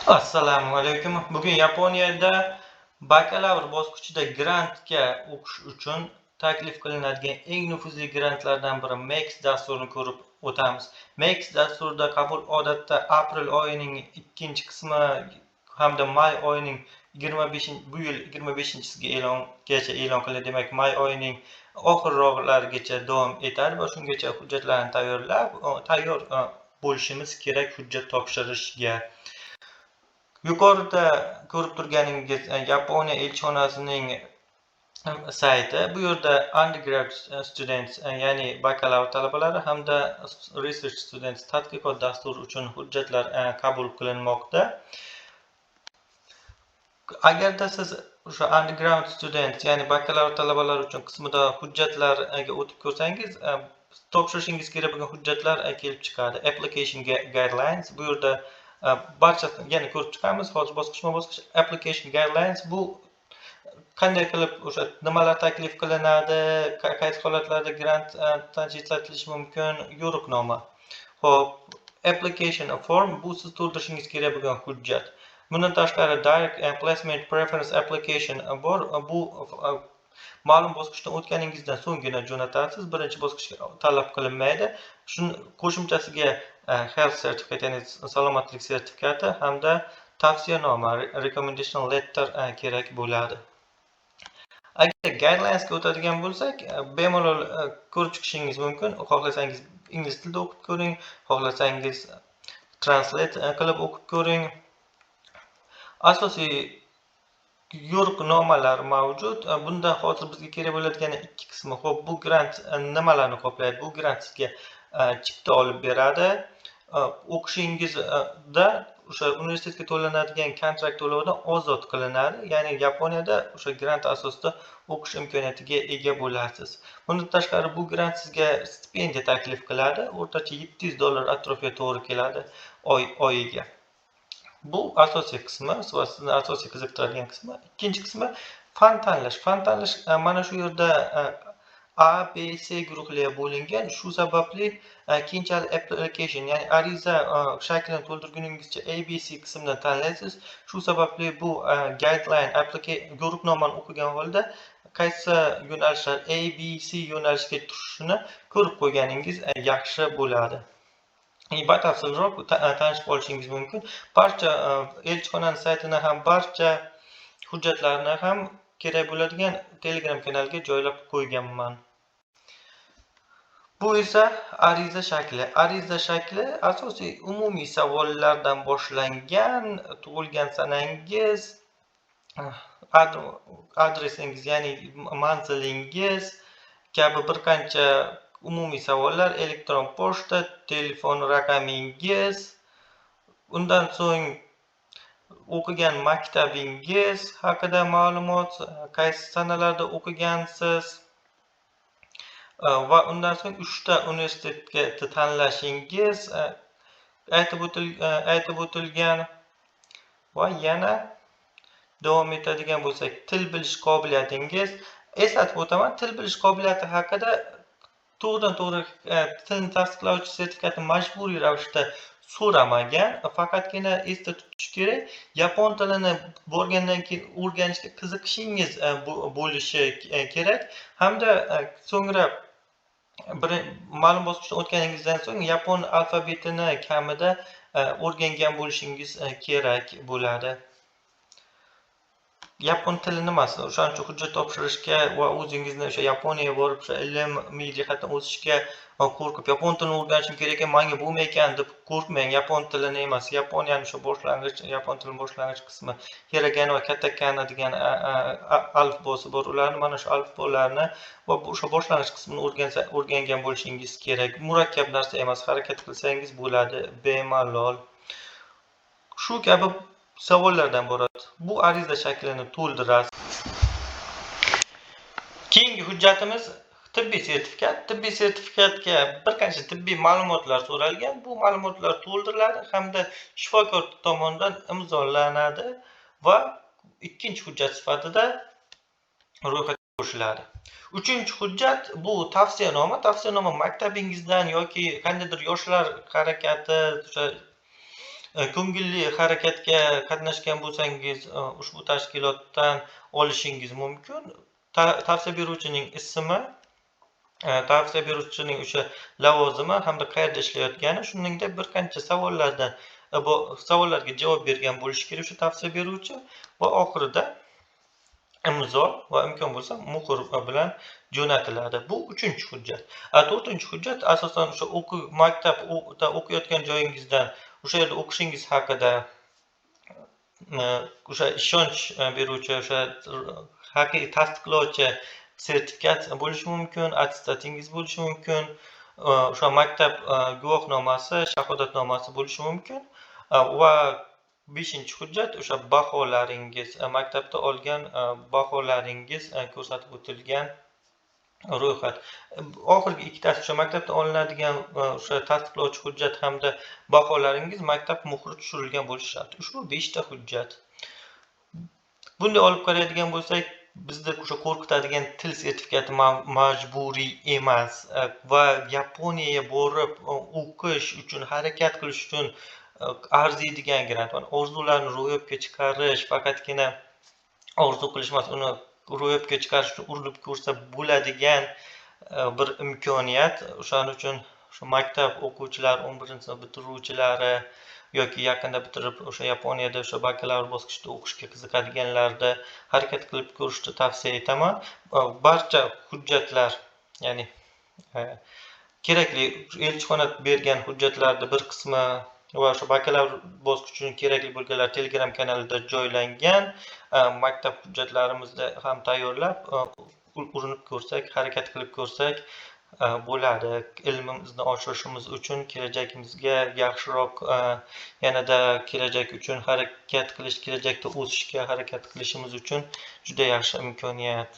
Assalomu alaykum. Bugun Yaponiyada bakalavr bosqichida grantga o'qish uchun taklif qilinadigan eng nufuzli grantlardan biri MAX dasturini ko'rib o'tamiz. MAX dasturida qabul odatda aprel oyining ikkinchi qismi hamda may oyining 25 bu yil 25-gacha e'lon qilinadi. Demak, may oyining oxirroqlarigacha davom etadi va shungacha hujjatlarni tayyor bo'lishimiz kerak hujjat topshirishga. Yuqorida ko'rib turganingiz Yaponiya elchixonasining sayti. Bu yerda undergrad students, ya'ni bakalavr talabalari hamda research students tadqiqot dasturi uchun hujjatlar qabul qilinmoqda. Agarda siz o'sha undergrad student, ya'ni bakalavr talabalari uchun qismida hujjatlarga o'tib ko'rsangiz, topshirishingiz kerak bo'lgan hujjatlar kelib chiqadi. Application guidelines, bu yerda barchasini yana ko'rib chiqamiz. Hozir bosqichma-bosqich application guidelines bu qanday qilib o'sha nimalar taklif qilinadi, qaysi holatlarda grantdan chetlatilishi mumkin, yo'riqnoma. Xo'p, application form bu siz to'ldirishingiz kerak bo'lgan hujjat. Bundan tashqari direct placement preference application bor. Bu ma'lum bosqichdan o'tganingizdan so'nggina jo'natasiz. Birinchi bosqichga talab qilinmaydi. Shuni qo'shimchasiga health certificate, ya'ni salomatlik sertifikati hamda tavsiyanoma recommendation letter kerak bo'ladi. Agar guidelinesga o'tadigan bo'lsak, bemalol ko'rib chiqishingiz mumkin. Xohlasangiz ingliz tilida o'qib ko'ring, xohlasangiz translate qilib o'qib ko'ring. Asosiy yo'riqnomalar mavjud. Bunda hozir bizga kerak bo'ladigan ikki qismi. Xo'p, bu grant nimalarni qoplaydi? Bu grant sizga chipta olib beradi. O'qishingizda o'sha universitetga to'lanadigan kontrakt to'lovidan ozod qilinadi. Ya'ni Yaponiyada o'sha grant asosida o'qish imkoniyatiga ega bo'lasiz. Bundan tashqari bu grant sizga stipendiya taklif qiladi. O'rtacha $700 atrofiga to'g'ri keladi oyiga. Bu asosiy qismi va sizni asosiy qiziqtiradigan qismi. Ikkinchi qismi fan tanlash. Fan tanlash mana shu yerda A, B, C guruhlarga bo'lingan. Shu sababli keyinchalik application, ya'ni ariza shaklini to'ldirguningizcha ABC qismini tanlaysiz. Shu sababli bu guideline yo'riqnomani o'qigan holda qaysi yo'nalishlar ABC yo'nalishiga tushishini ko'rib qo'yganingiz yaxshi bo'ladi. Batafsilroq tanishib olishingiz mumkin. Barcha elchixonaning saytini ham, barcha hujjatlarni ham kerak bo'ladigan Telegram kanaliga joylab qo'yganman. Bu esa ariza shakli. Ariza shakli asosiy umumiy savollardan boshlangan, tug'ilgan sanangiz, adresingiz, ya'ni manzilingiz kabi bir qancha umumiy savollar, elektron pochta, telefon raqamingiz, undan so'ng o'qigan maktabingiz haqida ma'lumot, qaysi sanalarda o'qigansiz va undan so'ng 3 ta universitetga tanlashingiz aytib o'tilgan va yana davom etadigan bo'lsak, til bilish qobiliyatingiz. Eslatib o'taman, til bilish qobiliyati haqida to'g'ridan-to'g'ri tilni tasdiqlovchi sertifikatni majburiy ravishda so'ramagan. Faqatgina esda tutish kerak, yapon tilini borgandan keyin o'rganishga qiziqishingiz bo'lishi kerak hamda so'ngra ma'lum bosqichdan o'tganingizdan so'ng yapon alfabetini kamida o'rgangan bo'lishingiz kerak bo'ladi. Yapon tili nimasi? O'shaning uchun hujjat topshirishga va o'zingizni o'sha Yaponiyaga borib o'sha ilmiy jihatdan o'sishga qo'rqib, yapon tilini o'rganishim kerak ekan, menga bo'lmaykan deb qo'rqmang. Yapon tilini emas, Yaponiyani o'sha boshlang'ich, yapon tilining boshlang'ich qismi hiragana va katakana degan alifbosi bor. Ularni mana shu alifbolarni va o'sha boshlang'ich qismini o'rgangan bo'lishingiz kerak. Murakkab narsa emas, harakat qilsangiz bo'ladi bemalol. Shu kabi savollardan iborat. Bu ariza shaklini to'ldirasiz. Keyingi hujjatimiz tibbiy sertifikat. Tibbiy sertifikatga bir qancha tibbiy ma'lumotlar so'ralgan. Bu ma'lumotlar to'ldiriladi hamda shifokor tomonidan imzolanadi va ikkinchi hujjat sifatida ro'yxatga qo'shiladi. Uchinchi hujjat bu tavsiyanoma. Tavsiyanoma maktabingizdan yoki qandaydir yoshlar harakati ko'ngilli harakatga qatnashgan bo'lsangiz, ushbu tashkilotdan olishingiz mumkin. Tavsiya beruvchining ismi, tavsiya beruvchining o'sha lavozimi hamda qayerda ishlayotgani, shuningdek bir qancha savollarga javob bergan bo'lishi kerak o'sha tavsiya beruvchi va oxirida imzo va imkon bo'lsa muhr bilan jo'natiladi. Bu 3-hujjat. 4-hujjat asosan o'sha maktabda o'qiyotgan joyingizdan o'sha yerda o'qishingiz haqida o'sha ishonch beruvchi, o'sha haqiqiy tasdiqlovchi sertifikat bo'lishi mumkin, attestatingiz bo'lishi mumkin, o'sha maktab guvohnomasi, shahodatnomasi bo'lishi mumkin va 5-hujjat o'sha baholaringiz, maktabda olgan baholaringiz ko'rsatib o'tilgan ro'yxat. Oxirgi ikkitasi o'sha maktabda olinadigan o'sha tasdiqlovchi hujjat hamda baholaringiz maktab muhri tushirilgan bo'lishi shart. Ushbu 5 ta hujjat. Bunday olib qaraydigan bo'lsak, bizda o'sha qo'rqitadigan til sertifikati majburiy emas va Yaponiyaga borib o'qish uchun, harakat qilish uchun arziydigan grant. Orzularni ro'yobga chiqarish, faqatgina orzu qilish emas, uni ro'yobga chiqarish uchun urinib ko'rsa bo'ladigan bir imkoniyat. O'shaning uchun shu maktab o'quvchilari, 11-sinf bitiruvchilari yoki yaqinda bitirib o'sha Yaponiyada o'sha bakalavr bosqichida o'qishga qiziqadiganlarda harakat qilib ko'rishni tavsiya etaman. Barcha hujjatlar, ya'ni kerakli elchixona bergan hujjatlarning bir qismi va o'sha bakalavr bosqichi uchun kerakli bo'lganlar Telegram kanalida joylangan. Maktab hujjatlarimizni ham tayyorlab, urinib ko'rsak, harakat qilib ko'rsak bo'ladi. Ilmimizni oshirishimiz uchun, kelajagimizga yaxshiroq, yanada kelajak uchun harakat qilish, kelajakda o'sishga harakat qilishimiz uchun juda yaxshi imkoniyat.